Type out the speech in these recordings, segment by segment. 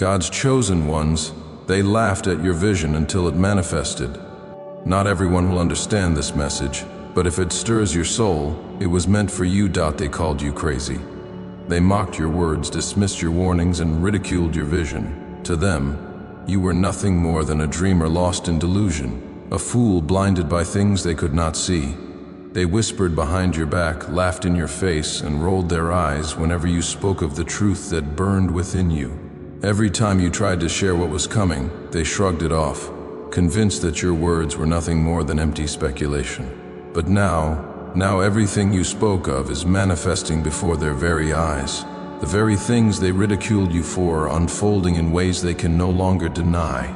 God's chosen ones, they laughed at your vision until it manifested. Not everyone will understand this message, but if it stirs your soul, it was meant for you. They called you crazy. They mocked your words, dismissed your warnings, and ridiculed your vision. To them, you were nothing more than a dreamer lost in delusion, a fool blinded by things they could not see. They whispered behind your back, laughed in your face, and rolled their eyes whenever you spoke of the truth that burned within you. Every time you tried to share what was coming, they shrugged it off, convinced that your words were nothing more than empty speculation. But now everything you spoke of is manifesting before their very eyes. The very things they ridiculed you for are unfolding in ways they can no longer deny.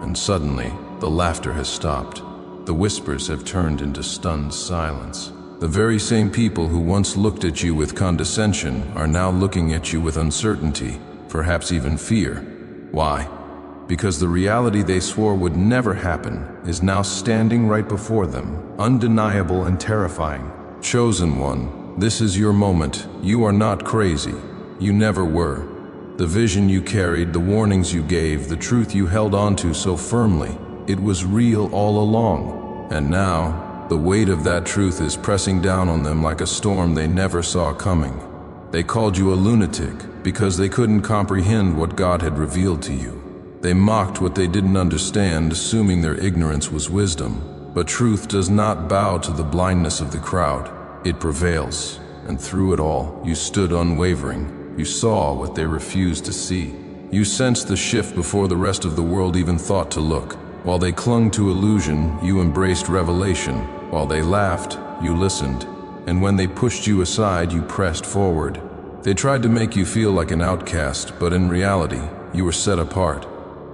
And suddenly, the laughter has stopped. The whispers have turned into stunned silence. The very same people who once looked at you with condescension are now looking at you with uncertainty, perhaps even fear. Why? Because the reality they swore would never happen is now standing right before them, undeniable and terrifying. Chosen one, this is your moment. You are not crazy. You never were. The vision you carried, the warnings you gave, the truth you held onto so firmly, it was real all along. And now, the weight of that truth is pressing down on them like a storm they never saw coming. They called you a lunatic because they couldn't comprehend what God had revealed to you. They mocked what they didn't understand, assuming their ignorance was wisdom. But truth does not bow to the blindness of the crowd. It prevails, and through it all, you stood unwavering. You saw what they refused to see. You sensed the shift before the rest of the world even thought to look. While they clung to illusion, you embraced revelation. While they laughed, you listened. And when they pushed you aside, you pressed forward. They tried to make you feel like an outcast, but in reality, you were set apart.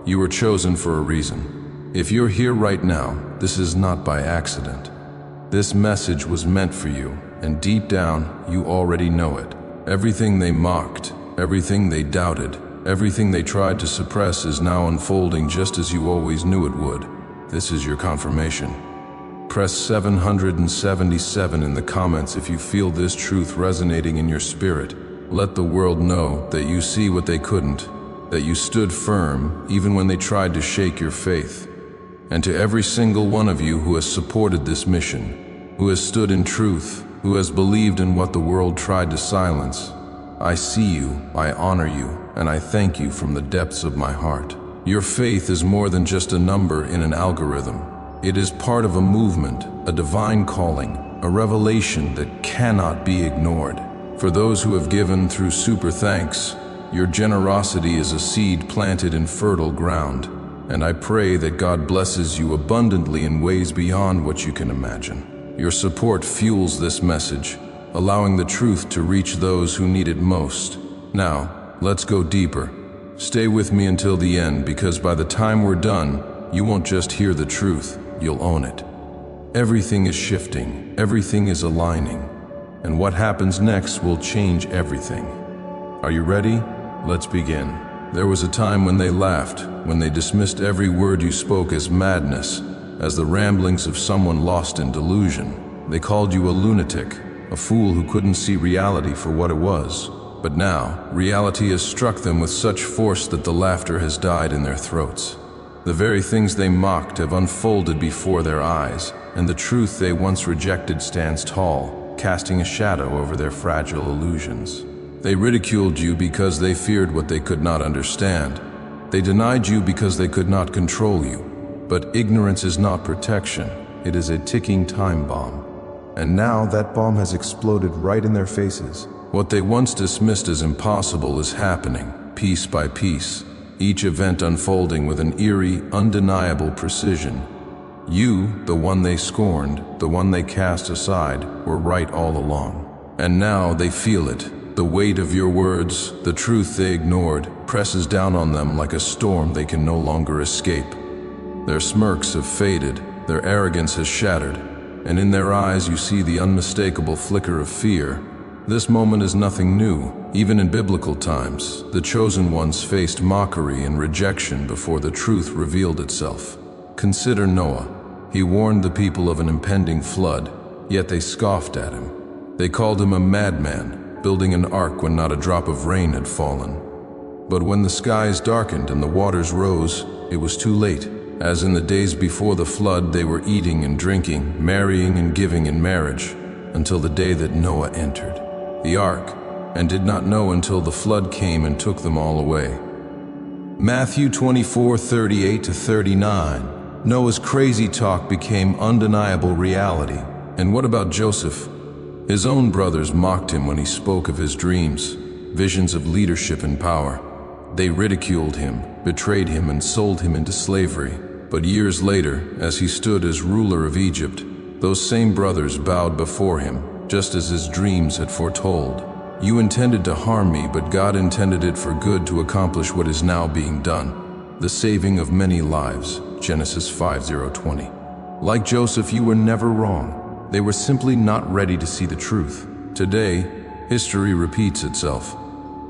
You were chosen for a reason. If you're here right now, this is not by accident. This message was meant for you, and deep down, you already know it. Everything they mocked, everything they doubted, everything they tried to suppress is now unfolding just as you always knew it would. This is your confirmation. Press 777 in the comments if you feel this truth resonating in your spirit. Let the world know that you see what they couldn't, that you stood firm even when they tried to shake your faith. And to every single one of you who has supported this mission, who has stood in truth, who has believed in what the world tried to silence, I see you, I honor you, and I thank you from the depths of my heart. Your faith is more than just a number in an algorithm. It is part of a movement, a divine calling, a revelation that cannot be ignored. For those who have given through super thanks, your generosity is a seed planted in fertile ground, and I pray that God blesses you abundantly in ways beyond what you can imagine. Your support fuels this message, allowing the truth to reach those who need it most. Now, let's go deeper. Stay with me until the end, because by the time we're done, you won't just hear the truth, you'll own it. Everything is shifting, everything is aligning, and what happens next will change everything. Are you ready? Let's begin. There was a time when they laughed, when they dismissed every word you spoke as madness, as the ramblings of someone lost in delusion. They called you a lunatic, a fool who couldn't see reality for what it was. But now, reality has struck them with such force that the laughter has died in their throats. The very things they mocked have unfolded before their eyes, and the truth they once rejected stands tall, casting a shadow over their fragile illusions. They ridiculed you because they feared what they could not understand. They denied you because they could not control you. But ignorance is not protection, it is a ticking time bomb. And now that bomb has exploded right in their faces. What they once dismissed as impossible is happening, piece by piece, each event unfolding with an eerie, undeniable precision. You, the one they scorned, the one they cast aside, were right all along. And now they feel it. The weight of your words, the truth they ignored, presses down on them like a storm they can no longer escape. Their smirks have faded, their arrogance has shattered, and in their eyes you see the unmistakable flicker of fear. This moment is nothing new. Even in biblical times, the chosen ones faced mockery and rejection before the truth revealed itself. Consider Noah. He warned the people of an impending flood, yet they scoffed at him. They called him a madman, building an ark when not a drop of rain had fallen. But when the skies darkened and the waters rose, it was too late. As in the days before the flood, they were eating and drinking, marrying and giving in marriage, until the day that Noah entered the ark, and did not know until the flood came and took them all away. Matthew 24:38-39. Noah's crazy talk became undeniable reality. And what about Joseph? His own brothers mocked him when he spoke of his dreams, visions of leadership and power. They ridiculed him, betrayed him, and sold him into slavery. But years later, as he stood as ruler of Egypt, those same brothers bowed before him, just as his dreams had foretold. You intended to harm me, but God intended it for good to accomplish what is now being done, the saving of many lives. Genesis 5:20. Like Joseph, you were never wrong. They were simply not ready to see the truth. Today, history repeats itself.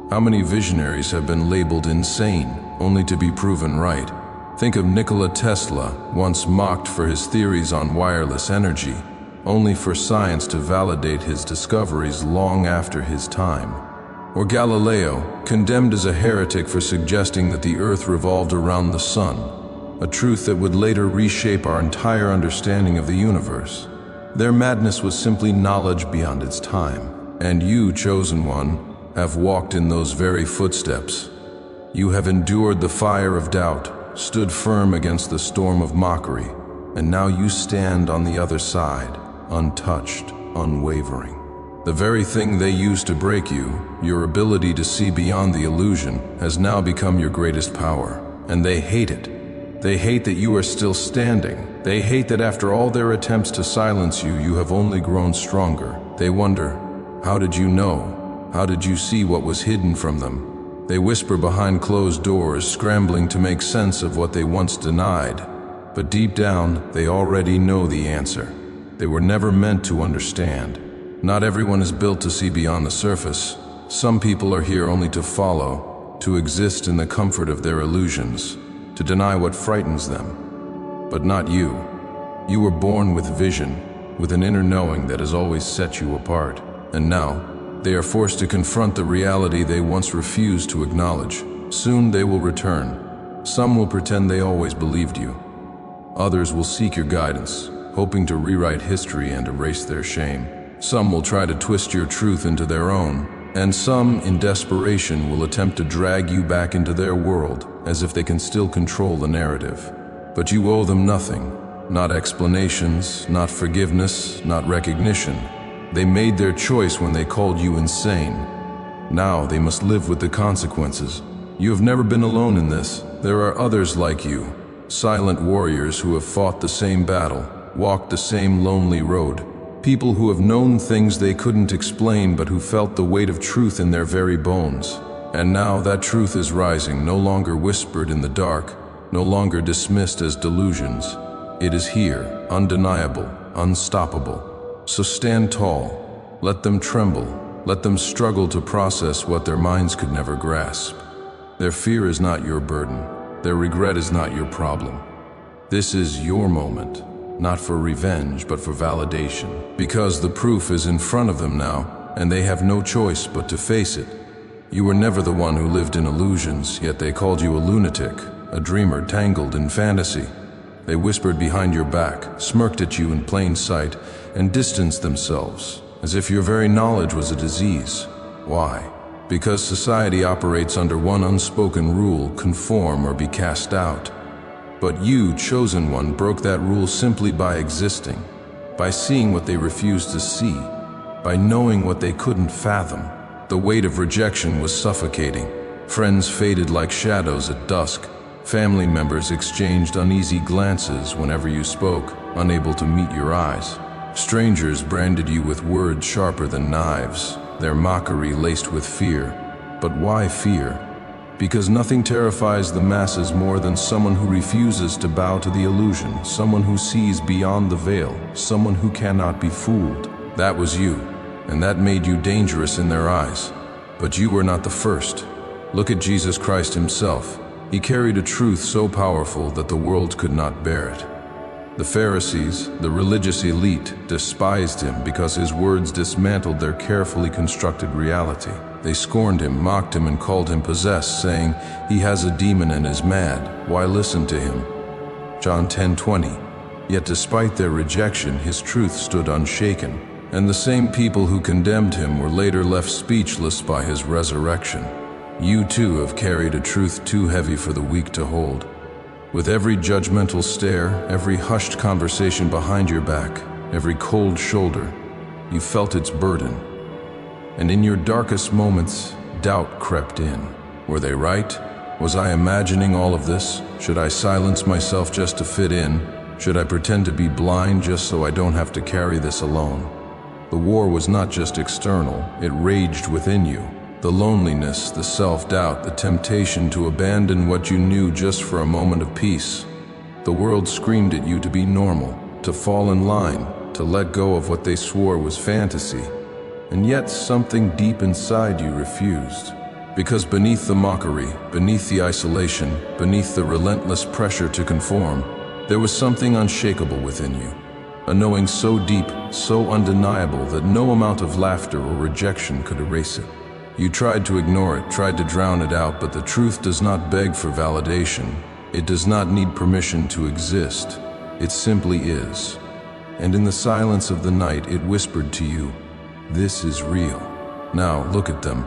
How many visionaries have been labeled insane, only to be proven right? Think of Nikola Tesla, once mocked for his theories on wireless energy, only for science to validate his discoveries long after his time. Or Galileo, condemned as a heretic for suggesting that the earth revolved around the sun, a truth that would later reshape our entire understanding of the universe. Their madness was simply knowledge beyond its time. And you, chosen one, have walked in those very footsteps. You have endured the fire of doubt, stood firm against the storm of mockery, and now you stand on the other side, untouched, unwavering. The very thing they used to break you, your ability to see beyond the illusion, has now become your greatest power. And they hate it. They hate that you are still standing. They hate that after all their attempts to silence you, you have only grown stronger. They wonder, how did you know? How did you see what was hidden from them? They whisper behind closed doors, scrambling to make sense of what they once denied. But deep down, they already know the answer. They were never meant to understand. Not everyone is built to see beyond the surface. Some people are here only to follow, to exist in the comfort of their illusions, to deny what frightens them. But not you. You were born with vision, with an inner knowing that has always set you apart. And now, they are forced to confront the reality they once refused to acknowledge. Soon they will return. Some will pretend they always believed you. Others will seek your guidance, hoping to rewrite history and erase their shame. Some will try to twist your truth into their own, and some, in desperation, will attempt to drag you back into their world, as if they can still control the narrative. But you owe them nothing. Not explanations, not forgiveness, not recognition. They made their choice when they called you insane. Now they must live with the consequences. You have never been alone in this. There are others like you, silent warriors who have fought the same battle, walked the same lonely road. People who have known things they couldn't explain but who felt the weight of truth in their very bones. And now that truth is rising, no longer whispered in the dark, no longer dismissed as delusions. It is here, undeniable, unstoppable. So stand tall, let them tremble, let them struggle to process what their minds could never grasp. Their fear is not your burden, their regret is not your problem. This is your moment, not for revenge but for validation. Because the proof is in front of them now, and they have no choice but to face it. You were never the one who lived in illusions, yet they called you a lunatic, a dreamer tangled in fantasy. They whispered behind your back, smirked at you in plain sight, and distanced themselves, as if your very knowledge was a disease. Why? Because society operates under one unspoken rule: conform or be cast out. But you, chosen one, broke that rule simply by existing, by seeing what they refused to see, by knowing what they couldn't fathom. The weight of rejection was suffocating. Friends faded like shadows at dusk. Family members exchanged uneasy glances whenever you spoke, unable to meet your eyes. Strangers branded you with words sharper than knives, their mockery laced with fear. But why fear? Because nothing terrifies the masses more than someone who refuses to bow to the illusion, someone who sees beyond the veil, someone who cannot be fooled. That was you, and that made you dangerous in their eyes. But you were not the first. Look at Jesus Christ himself. He carried a truth so powerful that the world could not bear it. The Pharisees, the religious elite, despised him because his words dismantled their carefully constructed reality. They scorned him, mocked him, and called him possessed, saying, "He has a demon and is mad. Why listen to him?" John 10:20. Yet despite their rejection, his truth stood unshaken, and the same people who condemned him were later left speechless by his resurrection. You too have carried a truth too heavy for the weak to hold. With every judgmental stare, every hushed conversation behind your back, every cold shoulder, you felt its burden. And in your darkest moments, doubt crept in. Were they right? Was I imagining all of this? Should I silence myself just to fit in? Should I pretend to be blind just so I don't have to carry this alone? The war was not just external, it raged within you. The loneliness, the self-doubt, the temptation to abandon what you knew just for a moment of peace. The world screamed at you to be normal, to fall in line, to let go of what they swore was fantasy. And yet something deep inside you refused. Because beneath the mockery, beneath the isolation, beneath the relentless pressure to conform, there was something unshakable within you. A knowing so deep, so undeniable that no amount of laughter or rejection could erase it. You tried to ignore it, tried to drown it out, but the truth does not beg for validation. It does not need permission to exist. It simply is. And in the silence of the night, it whispered to you, "This is real." Now look at them.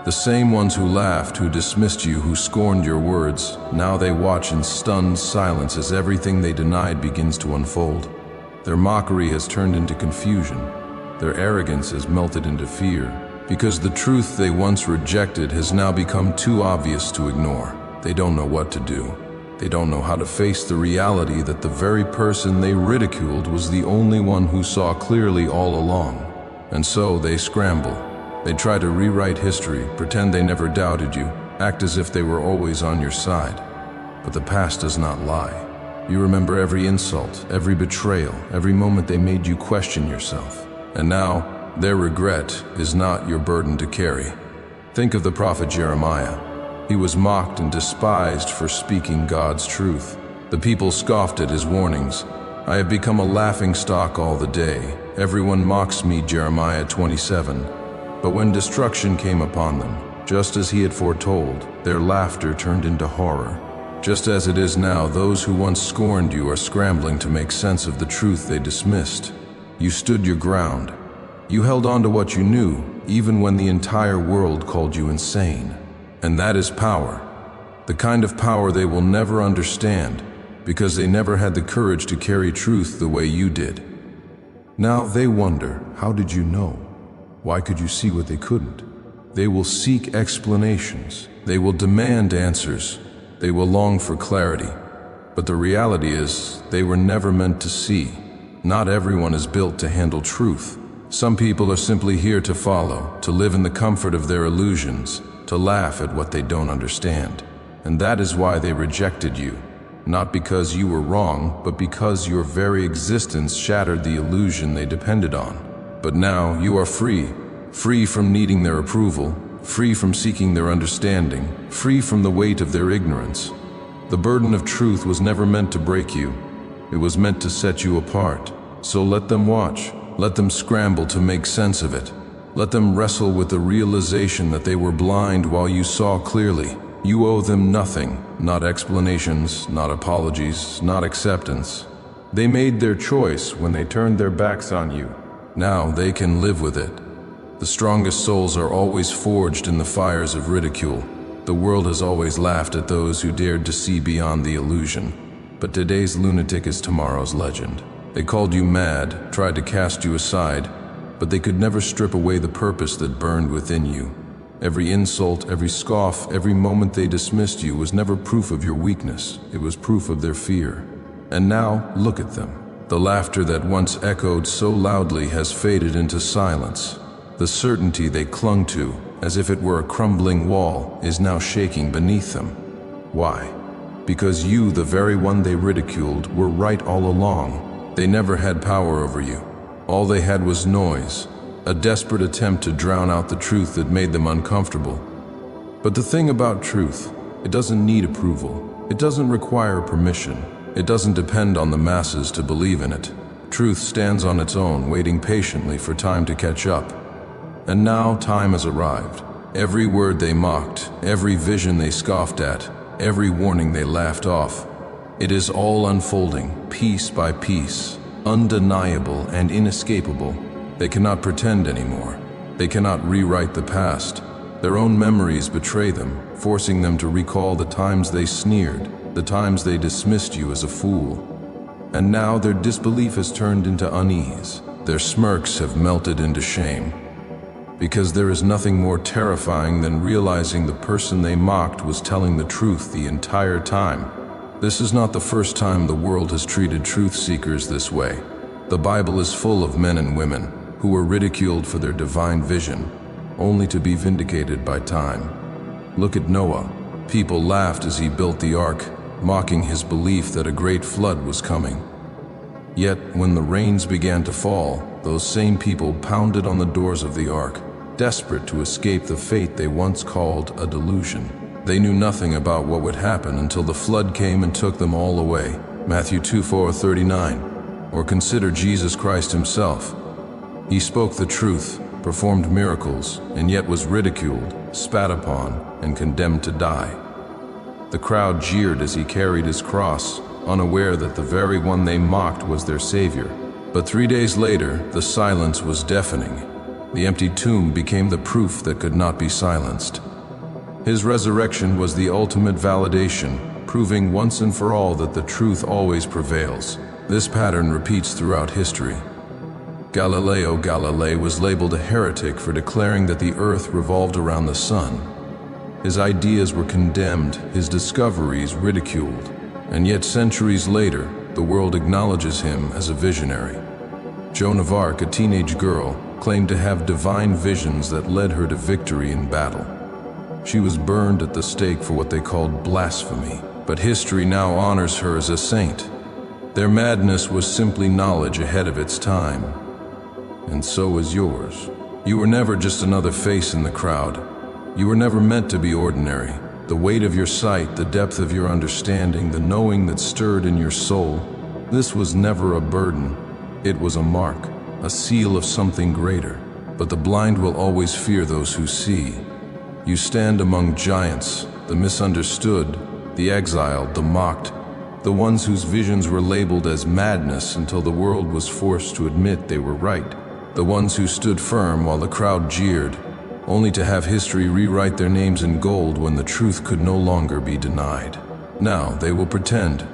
The same ones who laughed, who dismissed you, who scorned your words, now they watch in stunned silence as everything they denied begins to unfold. Their mockery has turned into confusion. Their arrogance has melted into fear. Because the truth they once rejected has now become too obvious to ignore. They don't know what to do. They don't know how to face the reality that the very person they ridiculed was the only one who saw clearly all along. And so they scramble. They try to rewrite history, pretend they never doubted you, act as if they were always on your side. But the past does not lie. You remember every insult, every betrayal, every moment they made you question yourself. And now, their regret is not your burden to carry. Think of the prophet Jeremiah. He was mocked and despised for speaking God's truth. The people scoffed at his warnings. "I have become a laughingstock all the day. Everyone mocks me," Jeremiah 27. But when destruction came upon them, just as he had foretold, their laughter turned into horror. Just as it is now, those who once scorned you are scrambling to make sense of the truth they dismissed. You stood your ground. You held on to what you knew, even when the entire world called you insane. And that is power. The kind of power they will never understand, because they never had the courage to carry truth the way you did. Now they wonder, how did you know? Why could you see what they couldn't? They will seek explanations. They will demand answers. They will long for clarity. But the reality is, they were never meant to see. Not everyone is built to handle truth. Some people are simply here to follow, to live in the comfort of their illusions, to laugh at what they don't understand. And that is why they rejected you. Not because you were wrong, but because your very existence shattered the illusion they depended on. But now you are free, free from needing their approval, free from seeking their understanding, free from the weight of their ignorance. The burden of truth was never meant to break you. It was meant to set you apart. So let them watch. Let them scramble to make sense of it. Let them wrestle with the realization that they were blind while you saw clearly. You owe them nothing, not explanations, not apologies, not acceptance. They made their choice when they turned their backs on you. Now they can live with it. The strongest souls are always forged in the fires of ridicule. The world has always laughed at those who dared to see beyond the illusion. But today's lunatic is tomorrow's legend. They called you mad, tried to cast you aside, but they could never strip away the purpose that burned within you. Every insult, every scoff, every moment they dismissed you was never proof of your weakness. It was proof of their fear. And now, look at them. The laughter that once echoed so loudly has faded into silence. The certainty they clung to, as if it were a crumbling wall, is now shaking beneath them. Why? Because you, the very one they ridiculed, were right all along. They never had power over you. All they had was noise, a desperate attempt to drown out the truth that made them uncomfortable. But the thing about truth, it doesn't need approval. It doesn't require permission. It doesn't depend on the masses to believe in it. Truth stands on its own, waiting patiently for time to catch up. And now time has arrived. Every word they mocked, every vision they scoffed at, every warning they laughed off. It is all unfolding, piece by piece, undeniable and inescapable. They cannot pretend anymore. They cannot rewrite the past. Their own memories betray them, forcing them to recall the times they sneered, the times they dismissed you as a fool. And now their disbelief has turned into unease. Their smirks have melted into shame. Because there is nothing more terrifying than realizing the person they mocked was telling the truth the entire time. This is not the first time the world has treated truth seekers this way. The Bible is full of men and women who were ridiculed for their divine vision, only to be vindicated by time. Look at Noah. People laughed as he built the ark, mocking his belief that a great flood was coming. Yet, when the rains began to fall, those same people pounded on the doors of the ark, desperate to escape the fate they once called a delusion. They knew nothing about what would happen until the flood came and took them all away. Matthew 2:39. Or consider Jesus Christ himself. He spoke the truth, performed miracles, and yet was ridiculed, spat upon, and condemned to die. The crowd jeered as he carried his cross, unaware that the very one they mocked was their Savior. But 3 days later, the silence was deafening. The empty tomb became the proof that could not be silenced. His resurrection was the ultimate validation, proving once and for all that the truth always prevails. This pattern repeats throughout history. Galileo Galilei was labeled a heretic for declaring that the earth revolved around the sun. His ideas were condemned, his discoveries ridiculed, and yet centuries later, the world acknowledges him as a visionary. Joan of Arc, a teenage girl, claimed to have divine visions that led her to victory in battle. She was burned at the stake for what they called blasphemy, but history now honors her as a saint. Their madness was simply knowledge ahead of its time. And so is yours. You were never just another face in the crowd. You were never meant to be ordinary. The weight of your sight, the depth of your understanding, the knowing that stirred in your soul, this was never a burden. It was a mark, a seal of something greater. But the blind will always fear those who see. You stand among giants, the misunderstood, the exiled, the mocked, the ones whose visions were labeled as madness until the world was forced to admit they were right. The ones who stood firm while the crowd jeered, only to have history rewrite their names in gold when the truth could no longer be denied. Now they will pretend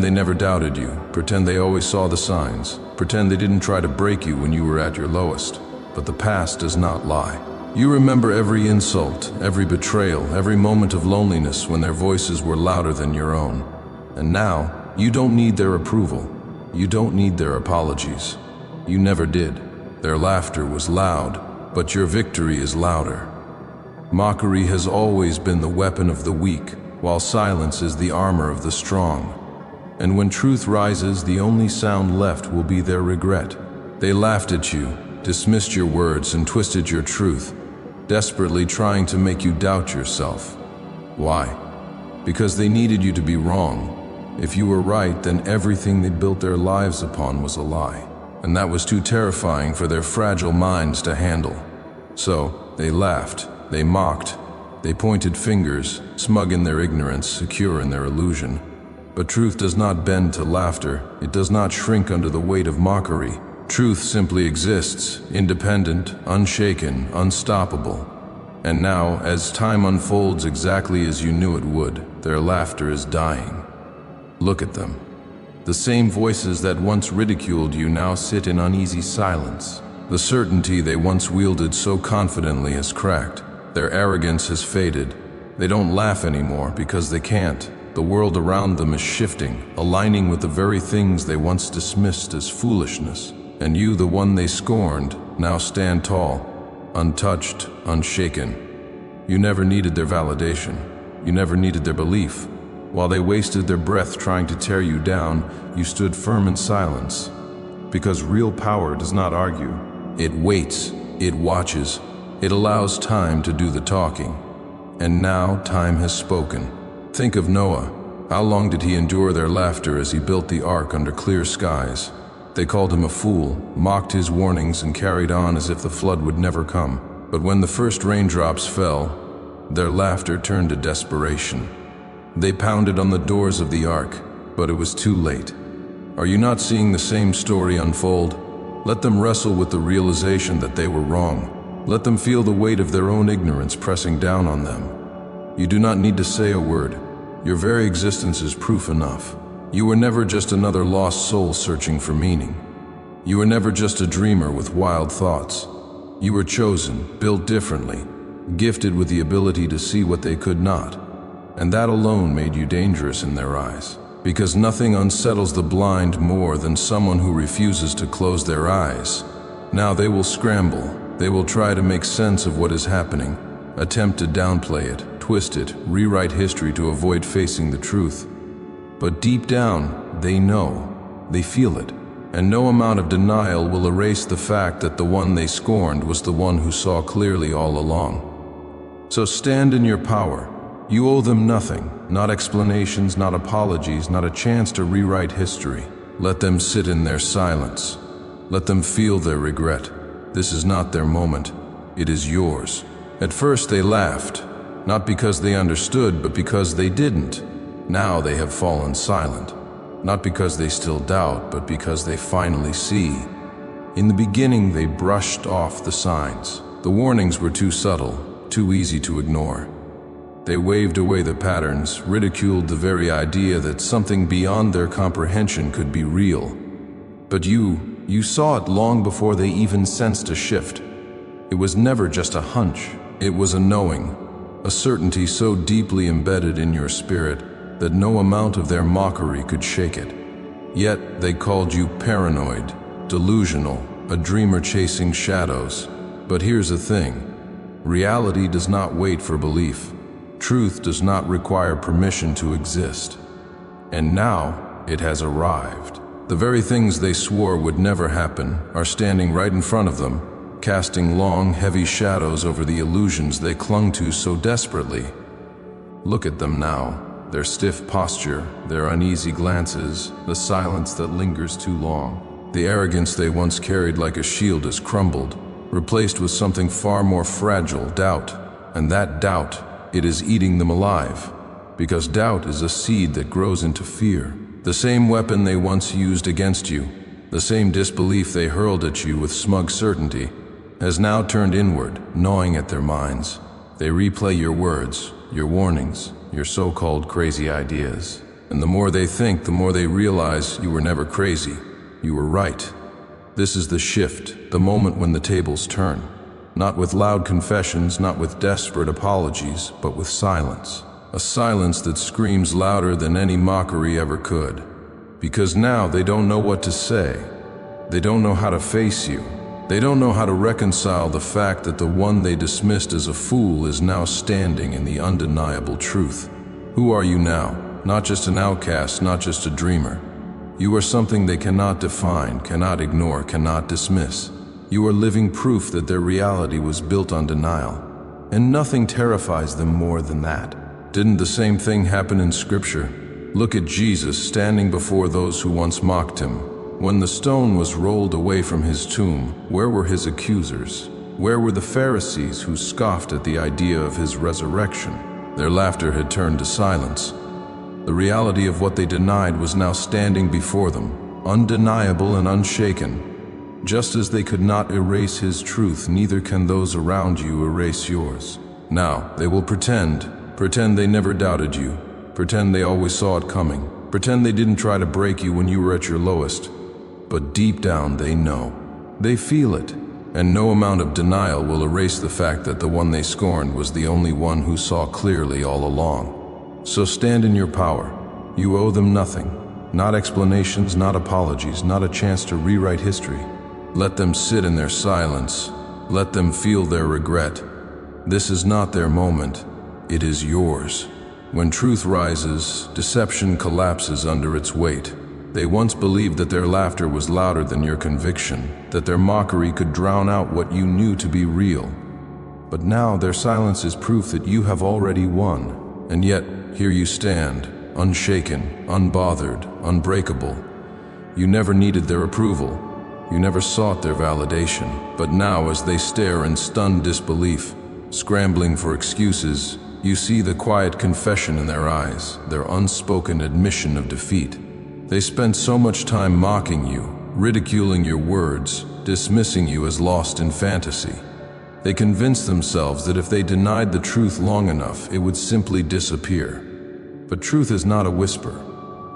they never doubted you, pretend they always saw the signs, pretend they didn't try to break you when you were at your lowest. But the past does not lie. You remember every insult, every betrayal, every moment of loneliness when their voices were louder than your own. And now, you don't need their approval. You don't need their apologies. You never did. Their laughter was loud, but your victory is louder. Mockery has always been the weapon of the weak, while silence is the armor of the strong. And when truth rises, the only sound left will be their regret. They laughed at you, dismissed your words, and twisted your truth, desperately trying to make you doubt yourself. Why? Because they needed you to be wrong. If you were right, then everything they built their lives upon was a lie. And that was too terrifying for their fragile minds to handle. So, they laughed, they mocked, they pointed fingers, smug in their ignorance, secure in their illusion. But truth does not bend to laughter. It does not shrink under the weight of mockery. Truth simply exists, independent, unshaken, unstoppable. And now, as time unfolds exactly as you knew it would, their laughter is dying. Look at them. The same voices that once ridiculed you now sit in uneasy silence. The certainty they once wielded so confidently has cracked. Their arrogance has faded. They don't laugh anymore because they can't. The world around them is shifting, aligning with the very things they once dismissed as foolishness. And you, the one they scorned, now stand tall, untouched, unshaken. You never needed their validation. You never needed their belief. While they wasted their breath trying to tear you down, you stood firm in silence. Because real power does not argue. It waits, it watches, it allows time to do the talking. And now time has spoken. Think of Noah. How long did he endure their laughter as he built the ark under clear skies? They called him a fool, mocked his warnings, and carried on as if the flood would never come. But when the first raindrops fell, their laughter turned to desperation. They pounded on the doors of the ark, but it was too late. Are you not seeing the same story unfold? Let them wrestle with the realization that they were wrong. Let them feel the weight of their own ignorance pressing down on them. You do not need to say a word. Your very existence is proof enough. You were never just another lost soul searching for meaning. You were never just a dreamer with wild thoughts. You were chosen, built differently, gifted with the ability to see what they could not. And that alone made you dangerous in their eyes. Because nothing unsettles the blind more than someone who refuses to close their eyes. Now they will scramble. They will try to make sense of what is happening, attempt to downplay it, twist it, rewrite history to avoid facing the truth. But deep down, they know, they feel it, and no amount of denial will erase the fact that the one they scorned was the one who saw clearly all along. So stand in your power. You owe them nothing, not explanations, not apologies, not a chance to rewrite history. Let them sit in their silence. Let them feel their regret. This is not their moment. It is yours. At first they laughed, not because they understood, but because they didn't. Now they have fallen silent, not because they still doubt, but because they finally see. In the beginning, they brushed off the signs. The warnings were too subtle, too easy to ignore. They waved away the patterns, ridiculed the very idea that something beyond their comprehension could be real. But you saw it long before they even sensed a shift. It was never just a hunch. It was a knowing, a certainty so deeply embedded in your spirit that no amount of their mockery could shake it. Yet they called you paranoid, delusional, a dreamer chasing shadows. But here's the thing. Reality does not wait for belief. Truth does not require permission to exist. And now it has arrived. The very things they swore would never happen are standing right in front of them, casting long, heavy shadows over the illusions they clung to so desperately. Look at them now. Their stiff posture, their uneasy glances, the silence that lingers too long. The arrogance they once carried like a shield has crumbled, replaced with something far more fragile, doubt. And that doubt, it is eating them alive. Because doubt is a seed that grows into fear. The same weapon they once used against you, the same disbelief they hurled at you with smug certainty, has now turned inward, gnawing at their minds. They replay your words, your warnings, your so-called crazy ideas. And the more they think, the more they realize you were never crazy. You were right. This is the shift, the moment when the tables turn. Not with loud confessions, not with desperate apologies, but with silence. A silence that screams louder than any mockery ever could. Because now they don't know what to say. They don't know how to face you. They don't know how to reconcile the fact that the one they dismissed as a fool is now standing in the undeniable truth. Who are you now? Not just an outcast, not just a dreamer. You are something they cannot define, cannot ignore, cannot dismiss. You are living proof that their reality was built on denial. And nothing terrifies them more than that. Didn't the same thing happen in Scripture? Look at Jesus standing before those who once mocked him. When the stone was rolled away from his tomb, where were his accusers? Where were the Pharisees who scoffed at the idea of his resurrection? Their laughter had turned to silence. The reality of what they denied was now standing before them, undeniable and unshaken. Just as they could not erase his truth, neither can those around you erase yours. Now, they will pretend they never doubted you, pretend they always saw it coming, pretend they didn't try to break you when you were at your lowest. But deep down they know. They feel it, and no amount of denial will erase the fact that the one they scorned was the only one who saw clearly all along. So stand in your power. You owe them nothing. Not explanations, not apologies, not a chance to rewrite history. Let them sit in their silence. Let them feel their regret. This is not their moment. It is yours. When truth rises, deception collapses under its weight. They once believed that their laughter was louder than your conviction, that their mockery could drown out what you knew to be real. But now their silence is proof that you have already won. And yet, here you stand, unshaken, unbothered, unbreakable. You never needed their approval. You never sought their validation, but now as they stare in stunned disbelief, scrambling for excuses, you see the quiet confession in their eyes, their unspoken admission of defeat. They spent so much time mocking you, ridiculing your words, dismissing you as lost in fantasy. They convinced themselves that if they denied the truth long enough, it would simply disappear. But truth is not a whisper.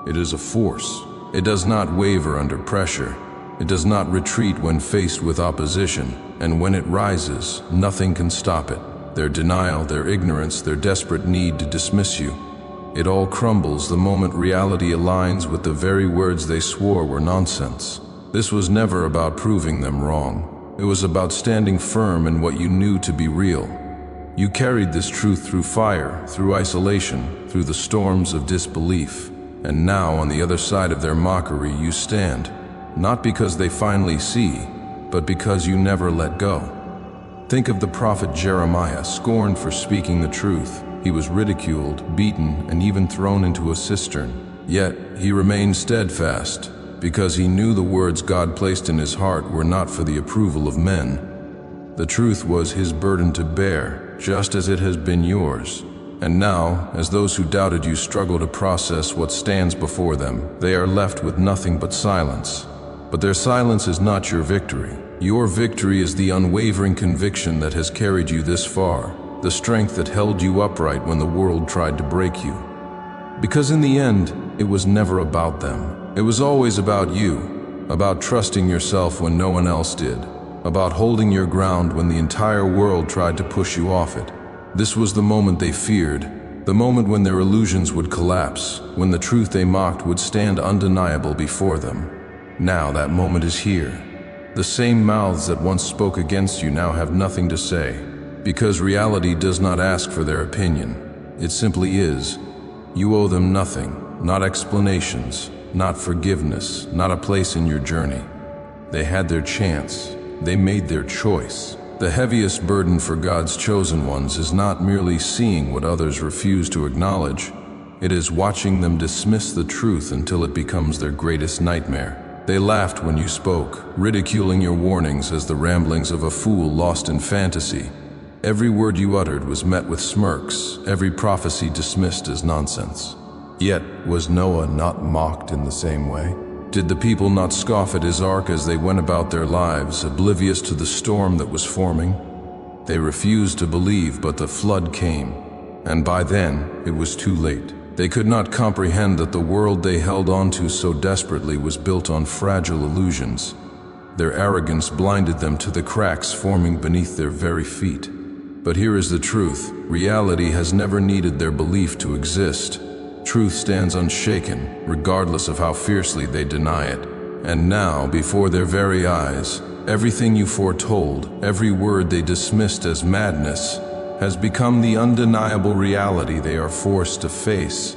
It is a force. It does not waver under pressure. It does not retreat when faced with opposition, and when it rises, nothing can stop it. Their denial, their ignorance, their desperate need to dismiss you. It all crumbles the moment reality aligns with the very words they swore were nonsense. This was never about proving them wrong. It was about standing firm in what you knew to be real. You carried this truth through fire, through isolation, through the storms of disbelief. And now, on the other side of their mockery, you stand, not because they finally see, but because you never let go. Think of the prophet Jeremiah, scorned for speaking the truth. He was ridiculed, beaten, and even thrown into a cistern. Yet, he remained steadfast, because he knew the words God placed in his heart were not for the approval of men. The truth was his burden to bear, just as it has been yours. And now, as those who doubted you struggle to process what stands before them, they are left with nothing but silence. But their silence is not your victory. Your victory is the unwavering conviction that has carried you this far, the strength that held you upright when the world tried to break you. Because in the end, it was never about them. It was always about you, about trusting yourself when no one else did, about holding your ground when the entire world tried to push you off it. This was the moment they feared, the moment when their illusions would collapse, when the truth they mocked would stand undeniable before them. Now that moment is here. The same mouths that once spoke against you now have nothing to say, because reality does not ask for their opinion. It simply is. You owe them nothing, not explanations, not forgiveness, not a place in your journey. They had their chance. They made their choice. The heaviest burden for God's chosen ones is not merely seeing what others refuse to acknowledge. It is watching them dismiss the truth until it becomes their greatest nightmare. They laughed when you spoke, ridiculing your warnings as the ramblings of a fool lost in fantasy. Every word you uttered was met with smirks, every prophecy dismissed as nonsense. Yet, was Noah not mocked in the same way? Did the people not scoff at his ark as they went about their lives, oblivious to the storm that was forming? They refused to believe, but the flood came, and by then it was too late. They could not comprehend that the world they held onto so desperately was built on fragile illusions. Their arrogance blinded them to the cracks forming beneath their very feet. But here is the truth: reality has never needed their belief to exist. Truth stands unshaken, regardless of how fiercely they deny it. And now, before their very eyes, everything you foretold, every word they dismissed as madness, has become the undeniable reality they are forced to face.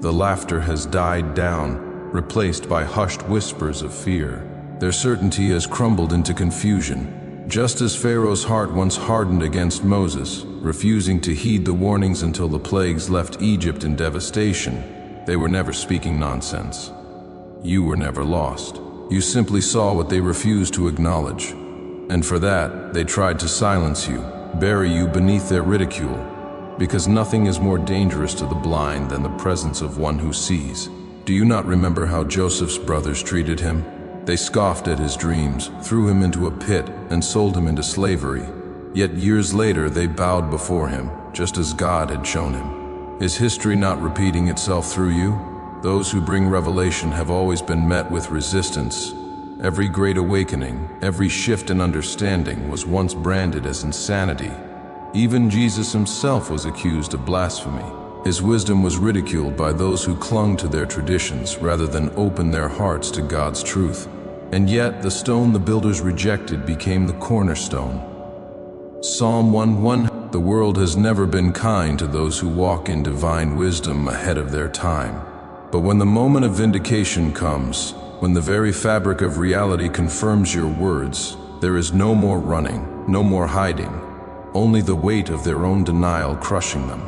The laughter has died down, replaced by hushed whispers of fear. Their certainty has crumbled into confusion, just as Pharaoh's heart once hardened against Moses, refusing to heed the warnings until the plagues left Egypt in devastation. They were never speaking nonsense. You were never lost. You simply saw what they refused to acknowledge. And for that, they tried to silence you, bury you beneath their ridicule, because nothing is more dangerous to the blind than the presence of one who sees. Do you not remember how Joseph's brothers treated him? They scoffed at his dreams, threw him into a pit, and sold him into slavery. Yet years later they bowed before him, just as God had shown him. Is history not repeating itself through you? Those who bring revelation have always been met with resistance. Every great awakening, every shift in understanding was once branded as insanity. Even Jesus himself was accused of blasphemy. His wisdom was ridiculed by those who clung to their traditions rather than open their hearts to God's truth. And yet, the stone the builders rejected became the cornerstone. Psalm 1:1. The world has never been kind to those who walk in divine wisdom ahead of their time. But when the moment of vindication comes, when the very fabric of reality confirms your words, there is no more running, no more hiding, only the weight of their own denial crushing them.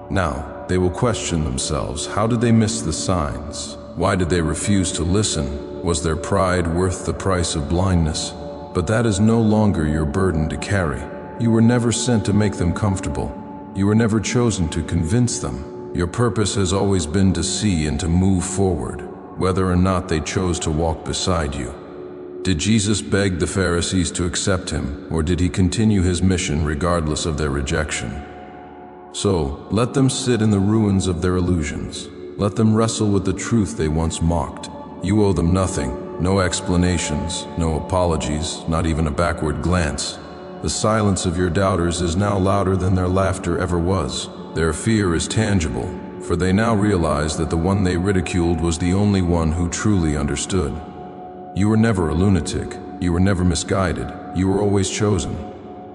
Now, they will question themselves. How did they miss the signs? Why did they refuse to listen? Was their pride worth the price of blindness? But that is no longer your burden to carry. You were never sent to make them comfortable. You were never chosen to convince them. Your purpose has always been to see and to move forward, whether or not they chose to walk beside you. Did Jesus beg the Pharisees to accept him, or did he continue his mission regardless of their rejection? So, let them sit in the ruins of their illusions. Let them wrestle with the truth they once mocked. You owe them nothing, no explanations, no apologies, not even a backward glance. The silence of your doubters is now louder than their laughter ever was. Their fear is tangible, for they now realize that the one they ridiculed was the only one who truly understood. You were never a lunatic. You were never misguided. You were always chosen.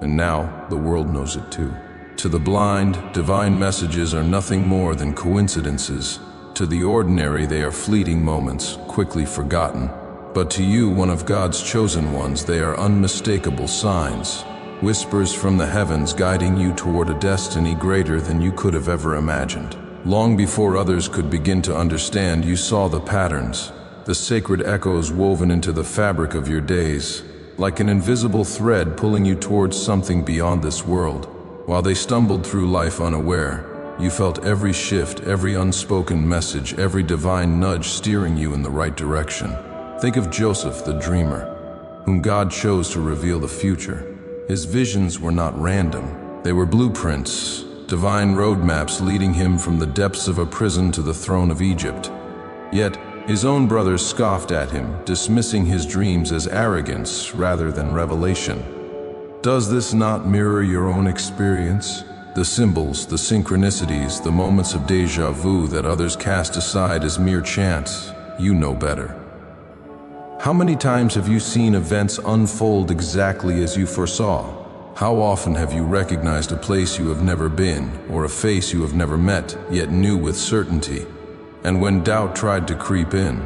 And now, the world knows it too. To the blind, divine messages are nothing more than coincidences. To the ordinary, they are fleeting moments, quickly forgotten. But to you, one of God's chosen ones, they are unmistakable signs. Whispers from the heavens guiding you toward a destiny greater than you could have ever imagined. Long before others could begin to understand, you saw the patterns, the sacred echoes woven into the fabric of your days, like an invisible thread pulling you towards something beyond this world. While they stumbled through life unaware, you felt every shift, every unspoken message, every divine nudge steering you in the right direction. Think of Joseph, the dreamer, whom God chose to reveal the future. His visions were not random. They were blueprints, divine roadmaps leading him from the depths of a prison to the throne of Egypt. Yet, his own brothers scoffed at him, dismissing his dreams as arrogance rather than revelation. Does this not mirror your own experience? The symbols, the synchronicities, the moments of déjà vu that others cast aside as mere chance, you know better. How many times have you seen events unfold exactly as you foresaw? How often have you recognized a place you have never been, or a face you have never met, yet knew with certainty? And when doubt tried to creep in,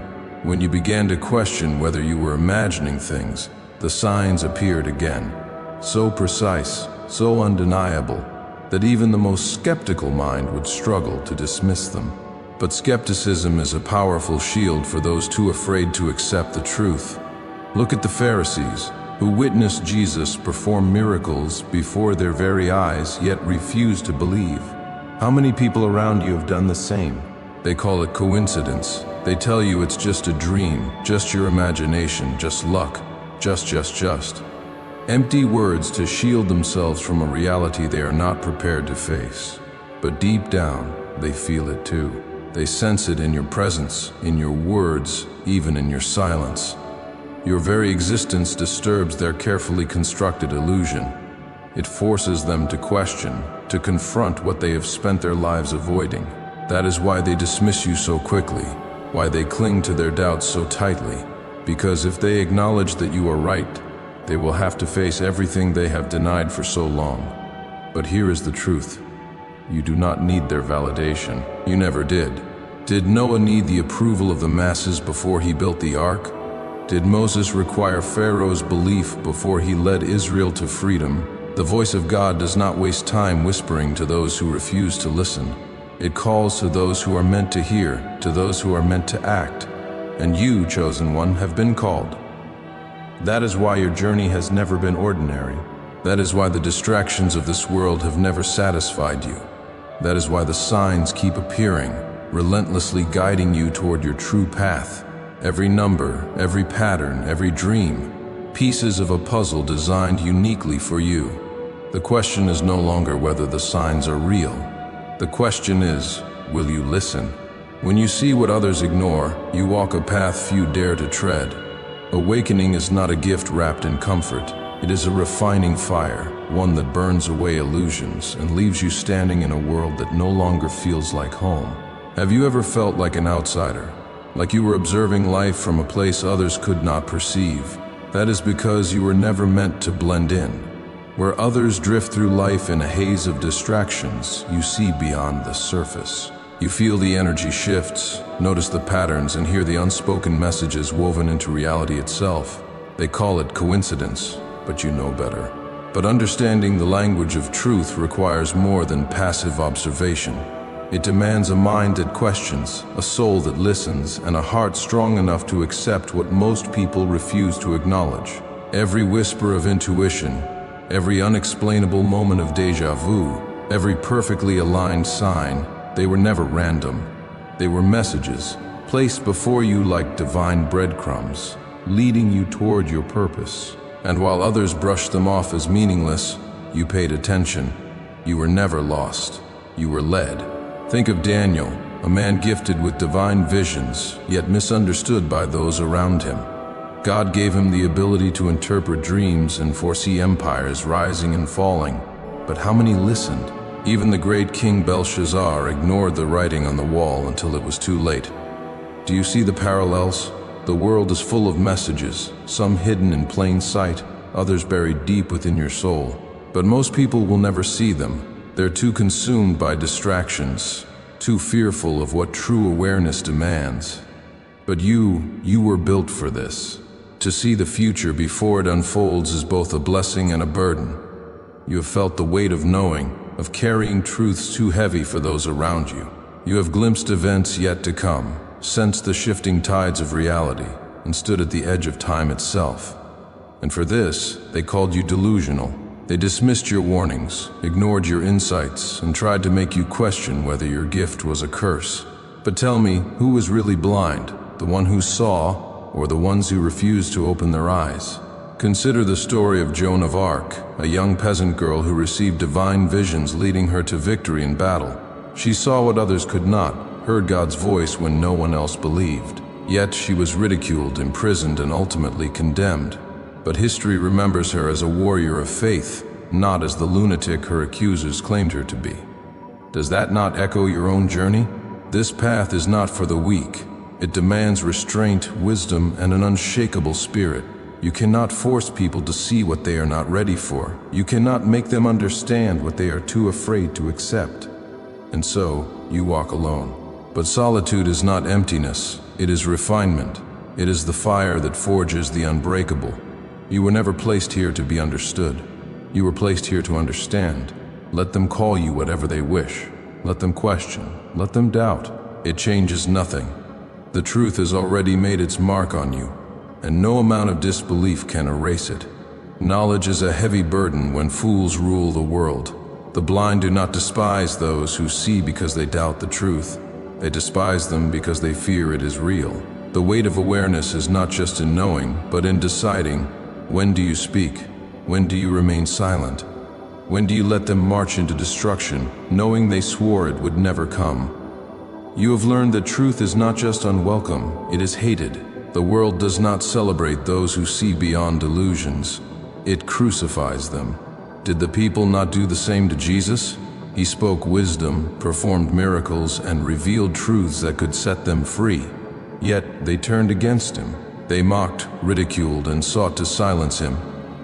when you began to question whether you were imagining things, the signs appeared again. So precise, so undeniable, that even the most skeptical mind would struggle to dismiss them. But skepticism is a powerful shield for those too afraid to accept the truth. Look at the Pharisees, who witnessed Jesus perform miracles before their very eyes, yet refused to believe. How many people around you have done the same? They call it coincidence. They tell you it's just a dream, just your imagination, just luck, just. Empty words to shield themselves from a reality they are not prepared to face. But deep down, they feel it too. They sense it in your presence, in your words, even in your silence. Your very existence disturbs their carefully constructed illusion. It forces them to question, to confront what they have spent their lives avoiding. That is why they dismiss you so quickly, why they cling to their doubts so tightly. Because if they acknowledge that you are right, they will have to face everything they have denied for so long. But here is the truth. You do not need their validation. You never did. Did Noah need the approval of the masses before he built the ark? Did Moses require Pharaoh's belief before he led Israel to freedom? The voice of God does not waste time whispering to those who refuse to listen. It calls to those who are meant to hear, to those who are meant to act. And you, chosen one, have been called. That is why your journey has never been ordinary. That is why the distractions of this world have never satisfied you. That is why the signs keep appearing, relentlessly guiding you toward your true path. Every number, every pattern, every dream, pieces of a puzzle designed uniquely for you. The question is no longer whether the signs are real. The question is, will you listen? When you see what others ignore, you walk a path few dare to tread. Awakening is not a gift wrapped in comfort. It is a refining fire, one that burns away illusions and leaves you standing in a world that no longer feels like home. Have you ever felt like an outsider? Like you were observing life from a place others could not perceive? That is because you were never meant to blend in. Where others drift through life in a haze of distractions, you see beyond the surface. You feel the energy shifts, notice the patterns, and hear the unspoken messages woven into reality itself. They call it coincidence, but you know better. But understanding the language of truth requires more than passive observation. It demands a mind that questions, a soul that listens, and a heart strong enough to accept what most people refuse to acknowledge. Every whisper of intuition, every unexplainable moment of déjà vu, every perfectly aligned sign, they were never random. They were messages, placed before you like divine breadcrumbs, leading you toward your purpose. And while others brushed them off as meaningless, you paid attention. You were never lost. You were led. Think of Daniel, a man gifted with divine visions, yet misunderstood by those around him. God gave him the ability to interpret dreams and foresee empires rising and falling. But how many listened? Even the great King Belshazzar ignored the writing on the wall until it was too late. Do you see the parallels? The world is full of messages, some hidden in plain sight, others buried deep within your soul. But most people will never see them. They're too consumed by distractions, too fearful of what true awareness demands. But you were built for this. To see the future before it unfolds is both a blessing and a burden. You have felt the weight of knowing, of carrying truths too heavy for those around you. You have glimpsed events yet to come, sensed the shifting tides of reality, and stood at the edge of time itself. And for this, they called you delusional. They dismissed your warnings, ignored your insights, and tried to make you question whether your gift was a curse. But tell me, who was really blind? The one who saw, or the ones who refused to open their eyes? Consider the story of Joan of Arc, a young peasant girl who received divine visions leading her to victory in battle. She saw what others could not, heard God's voice when no one else believed. Yet she was ridiculed, imprisoned, and ultimately condemned. But history remembers her as a warrior of faith, not as the lunatic her accusers claimed her to be. Does that not echo your own journey? This path is not for the weak. It demands restraint, wisdom, and an unshakable spirit. You cannot force people to see what they are not ready for. You cannot make them understand what they are too afraid to accept. And so, you walk alone. But solitude is not emptiness. It is refinement. It is the fire that forges the unbreakable. You were never placed here to be understood. You were placed here to understand. Let them call you whatever they wish. Let them question. Let them doubt. It changes nothing. The truth has already made its mark on you, and no amount of disbelief can erase it. Knowledge is a heavy burden when fools rule the world. The blind do not despise those who see because they doubt the truth. They despise them because they fear it is real. The weight of awareness is not just in knowing, but in deciding, when do you speak? When do you remain silent? When do you let them march into destruction, knowing they swore it would never come? You have learned that truth is not just unwelcome, it is hated. The world does not celebrate those who see beyond delusions. It crucifies them. Did the people not do the same to Jesus? He spoke wisdom, performed miracles, and revealed truths that could set them free. Yet they turned against him. They mocked, ridiculed, and sought to silence him.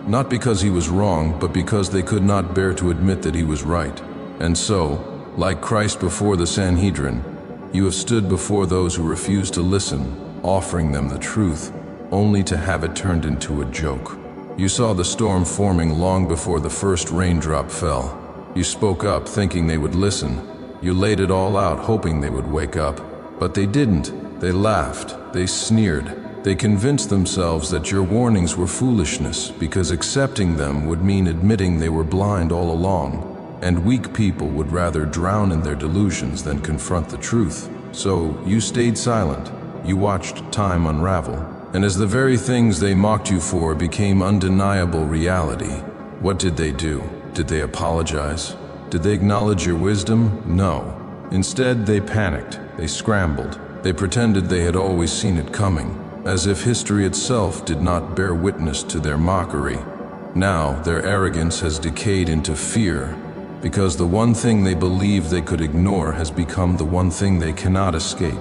Not because he was wrong, but because they could not bear to admit that he was right. And so, like Christ before the Sanhedrin, you have stood before those who refuse to listen, offering them the truth, only to have it turned into a joke. You saw the storm forming long before the first raindrop fell. You spoke up thinking they would listen. You laid it all out hoping they would wake up. But they didn't. They laughed. They sneered. They convinced themselves that your warnings were foolishness because accepting them would mean admitting they were blind all along. And weak people would rather drown in their delusions than confront the truth. So you stayed silent. You watched time unravel. And as the very things they mocked you for became undeniable reality, what did they do? Did they apologize? Did they acknowledge your wisdom? No. Instead, they panicked. They scrambled. They pretended they had always seen it coming, as if history itself did not bear witness to their mockery. Now, their arrogance has decayed into fear, because the one thing they believed they could ignore has become the one thing they cannot escape.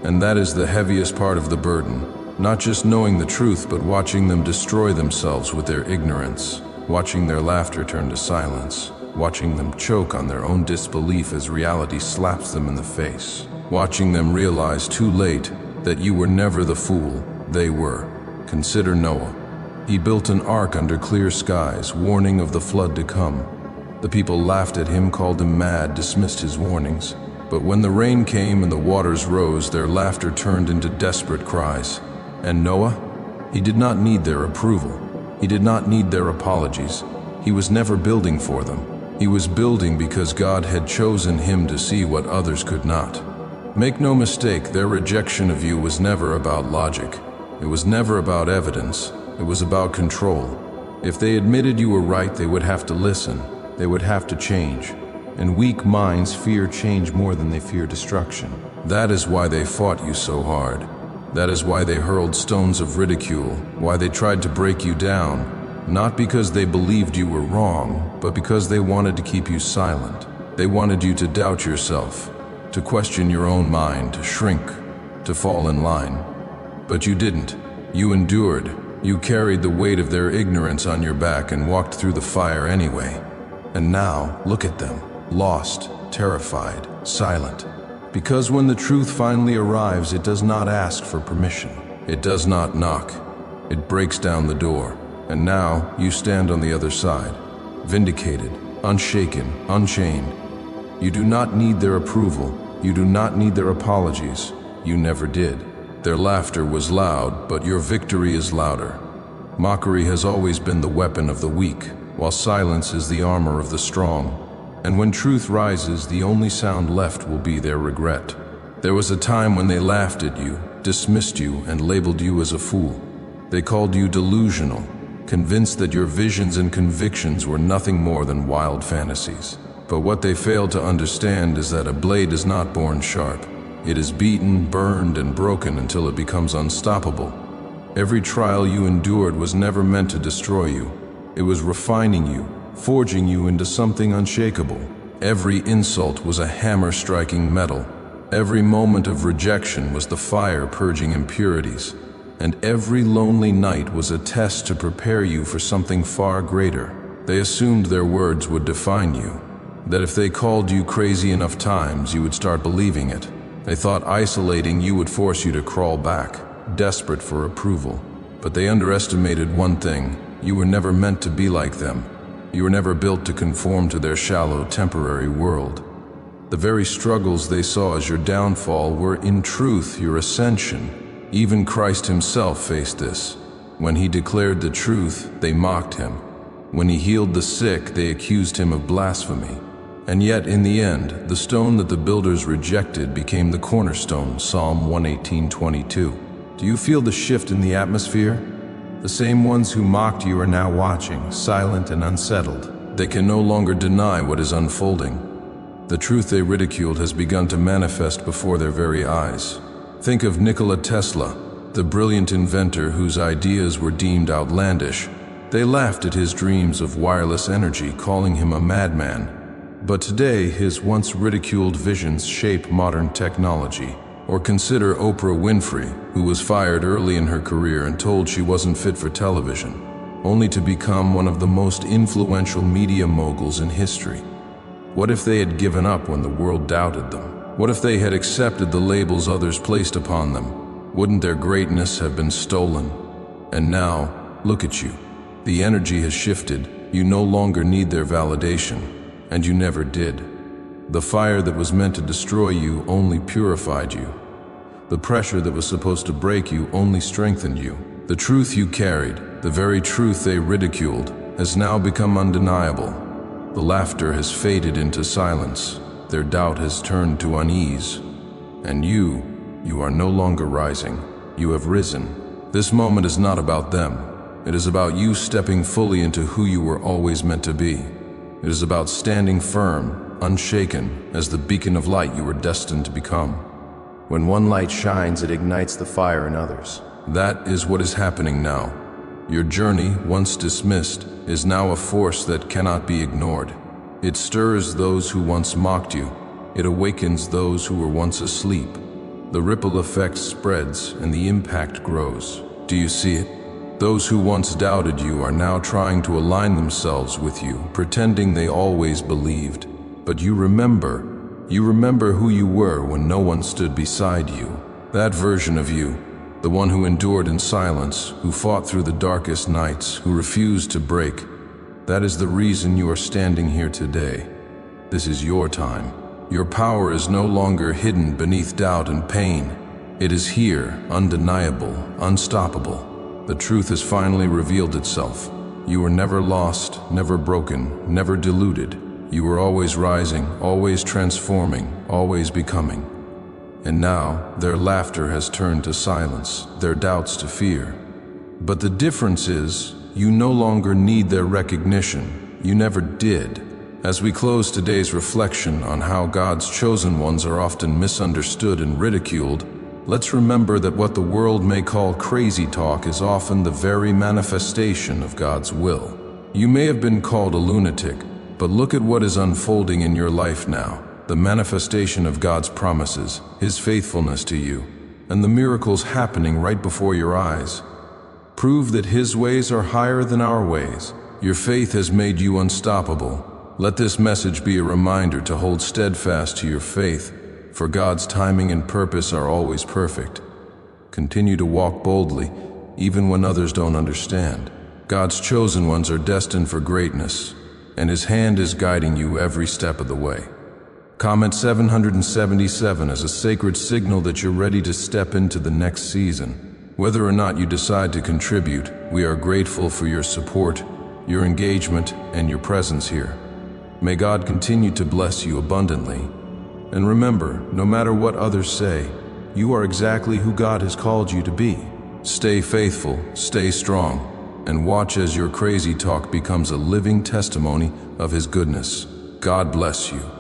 And that is the heaviest part of the burden. Not just knowing the truth, but watching them destroy themselves with their ignorance, watching their laughter turn to silence, watching them choke on their own disbelief as reality slaps them in the face, watching them realize too late that you were never the fool they were. Consider Noah. He built an ark under clear skies, warning of the flood to come. The people laughed at him, called him mad, dismissed his warnings. But when the rain came and the waters rose, their laughter turned into desperate cries. And Noah? He did not need their approval. He did not need their apologies. He was never building for them. He was building because God had chosen him to see what others could not. Make no mistake, their rejection of you was never about logic. It was never about evidence. It was about control. If they admitted you were right, they would have to listen. They would have to change. And weak minds fear change more than they fear destruction. That is why they fought you so hard. That is why they hurled stones of ridicule, why they tried to break you down, not because they believed you were wrong, but because they wanted to keep you silent. They wanted you to doubt yourself, to question your own mind, to shrink, to fall in line. But you didn't. You endured. You carried the weight of their ignorance on your back and walked through the fire anyway. And now, look at them. Lost, terrified, silent. Because when the truth finally arrives, it does not ask for permission. It does not knock. It breaks down the door. And now you stand on the other side, vindicated, unshaken, unchained. You do not need their approval. You do not need their apologies. You never did. Their laughter was loud, but your victory is louder. Mockery has always been the weapon of the weak, while silence is the armor of the strong. And when truth rises, the only sound left will be their regret. There was a time when they laughed at you, dismissed you, and labeled you as a fool. They called you delusional, convinced that your visions and convictions were nothing more than wild fantasies. But what they failed to understand is that a blade is not born sharp. It is beaten, burned, and broken until it becomes unstoppable. Every trial you endured was never meant to destroy you. It was refining you, forging you into something unshakable. Every insult was a hammer striking metal. Every moment of rejection was the fire purging impurities. And every lonely night was a test to prepare you for something far greater. They assumed their words would define you, that if they called you crazy enough times, you would start believing it. They thought isolating you would force you to crawl back, desperate for approval. But they underestimated one thing: you were never meant to be like them. You were never built to conform to their shallow, temporary world. The very struggles they saw as your downfall were, in truth, your ascension. Even Christ himself faced this. When he declared the truth, they mocked him. When he healed the sick, they accused him of blasphemy. And yet, in the end, the stone that the builders rejected became the cornerstone, Psalm 118:22. Do you feel the shift in the atmosphere? The same ones who mocked you are now watching, silent and unsettled. They can no longer deny what is unfolding. The truth they ridiculed has begun to manifest before their very eyes. Think of Nikola Tesla, the brilliant inventor whose ideas were deemed outlandish. They laughed at his dreams of wireless energy, calling him a madman. But today, his once ridiculed visions shape modern technology. Or consider Oprah Winfrey, who was fired early in her career and told she wasn't fit for television, only to become one of the most influential media moguls in history. What if they had given up when the world doubted them? What if they had accepted the labels others placed upon them? Wouldn't their greatness have been stolen? And now, look at you. The energy has shifted. You no longer need their validation, and you never did. The fire that was meant to destroy you only purified you. The pressure that was supposed to break you only strengthened you. The truth you carried, the very truth they ridiculed, has now become undeniable. The laughter has faded into silence. Their doubt has turned to unease. And you are no longer rising. You have risen. This moment is not about them. It is about you stepping fully into who you were always meant to be. It is about standing firm, unshaken, as the beacon of light you were destined to become. When one light shines, it ignites the fire in others. That is what is happening now. Your journey, once dismissed, is now a force that cannot be ignored. It stirs those who once mocked you. It awakens those who were once asleep. The ripple effect spreads and the impact grows. Do you see it? Those who once doubted you are now trying to align themselves with you, pretending they always believed. But you remember who you were when no one stood beside you. That version of you, the one who endured in silence, who fought through the darkest nights, who refused to break, that is the reason you are standing here today. This is your time. Your power is no longer hidden beneath doubt and pain. It is here, undeniable, unstoppable. The truth has finally revealed itself. You were never lost, never broken, never deluded. You were always rising, always transforming, always becoming. And now, their laughter has turned to silence, their doubts to fear. But the difference is, you no longer need their recognition. You never did. As we close today's reflection on how God's chosen ones are often misunderstood and ridiculed, let's remember that what the world may call crazy talk is often the very manifestation of God's will. You may have been called a lunatic, but look at what is unfolding in your life now, the manifestation of God's promises, His faithfulness to you, and the miracles happening right before your eyes. Prove that His ways are higher than our ways. Your faith has made you unstoppable. Let this message be a reminder to hold steadfast to your faith, for God's timing and purpose are always perfect. Continue to walk boldly, even when others don't understand. God's chosen ones are destined for greatness, and His hand is guiding you every step of the way. Comment 777 as a sacred signal that you're ready to step into the next season. Whether or not you decide to contribute, we are grateful for your support, your engagement, and your presence here. May God continue to bless you abundantly. And remember, no matter what others say, you are exactly who God has called you to be. Stay faithful, stay strong, and watch as your crazy talk becomes a living testimony of His goodness. God bless you.